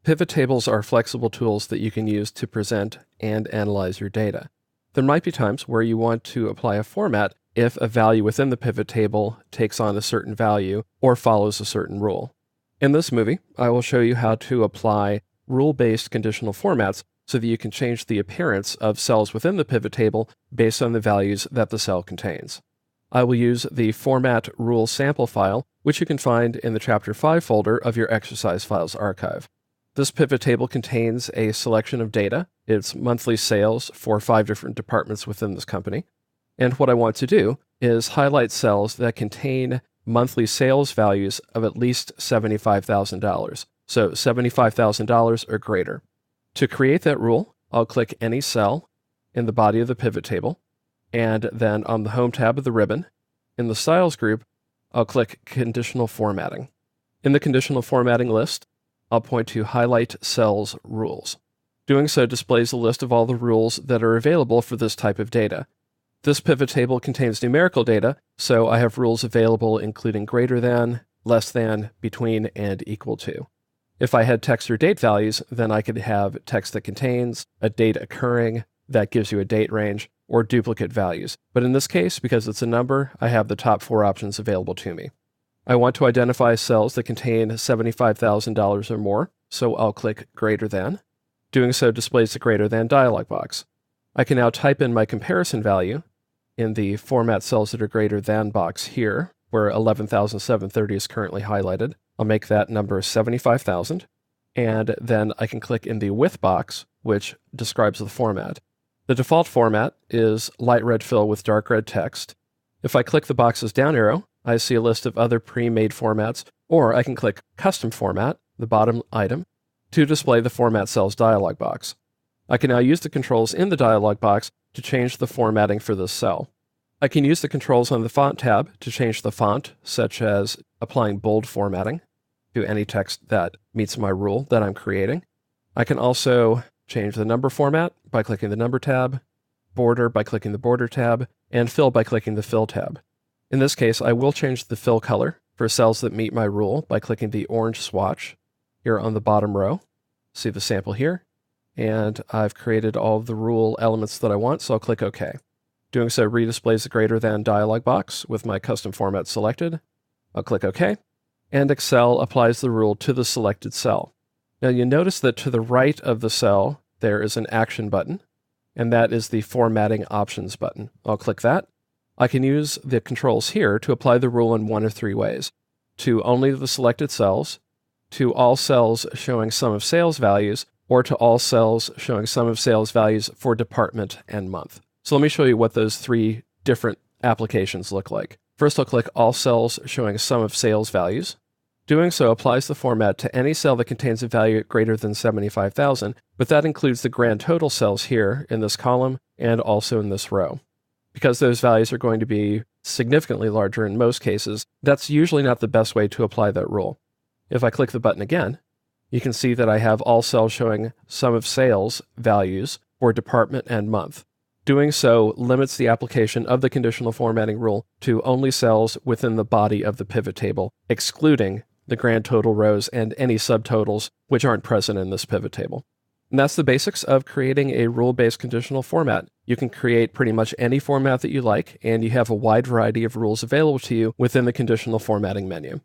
Pivot tables are flexible tools that you can use to present and analyze your data. There might be times where you want to apply a format if a value within the pivot table takes on a certain value or follows a certain rule. In this movie, I will show you how to apply rule-based conditional formats so that you can change the appearance of cells within the pivot table based on the values that the cell contains. I will use the format rule sample file, which you can find in the Chapter 5 folder of your exercise files archive. This pivot table contains a selection of data. It's monthly sales for 5 different departments within this company. And what I want to do is highlight cells that contain monthly sales values of at least $75,000. So $75,000 or greater. To create that rule, I'll click any cell in the body of the pivot table, and then on the Home tab of the ribbon, in the Styles group, I'll click Conditional Formatting. In the Conditional Formatting list, I'll point to Highlight Cells Rules. Doing so displays a list of all the rules that are available for this type of data. This pivot table contains numerical data, so I have rules available including greater than, less than, between, and equal to. If I had text or date values, then I could have text that contains, a date occurring, that gives you a date range, or duplicate values. But in this case, because it's a number, I have the top 4 options available to me. I want to identify cells that contain $75,000 or more, so I'll click Greater Than. Doing so displays the Greater Than dialog box. I can now type in my comparison value in the Format Cells That Are Greater Than box here, where 11,730 is currently highlighted. I'll make that number 75,000, and then I can click in the With box, which describes the format. The default format is light red fill with dark red text. If I click the box's down arrow, I see a list of other pre-made formats, or I can click Custom Format, the bottom item, to display the Format Cells dialog box. I can now use the controls in the dialog box to change the formatting for this cell. I can use the controls on the Font tab to change the font, such as applying bold formatting to any text that meets my rule that I'm creating. I can also change the number format by clicking the Number tab, border by clicking the Border tab, and fill by clicking the Fill tab. In this case, I will change the fill color for cells that meet my rule by clicking the orange swatch here on the bottom row. See the sample here. And I've created all of the rule elements that I want, so I'll click OK. Doing so redisplays the Greater Than dialog box with my custom format selected. I'll click OK, and Excel applies the rule to the selected cell. Now you notice that to the right of the cell, there is an action button, and that is the Formatting Options button. I'll click that. I can use the controls here to apply the rule in one of 3 ways: to only the selected cells, to all cells showing sum of sales values, or to all cells showing sum of sales values for department and month. So let me show you what those 3 different applications look like. First, I'll click All Cells Showing Sum of Sales Values. Doing so applies the format to any cell that contains a value greater than 75,000, but that includes the grand total cells here in this column and also in this row. Because those values are going to be significantly larger in most cases, that's usually not the best way to apply that rule. If I click the button again, you can see that I have all cells showing sum of sales values for department and month. Doing so limits the application of the conditional formatting rule to only cells within the body of the pivot table, excluding the grand total rows and any subtotals which aren't present in this pivot table. And that's the basics of creating a rule-based conditional format. You can create pretty much any format that you like, and you have a wide variety of rules available to you within the conditional formatting menu.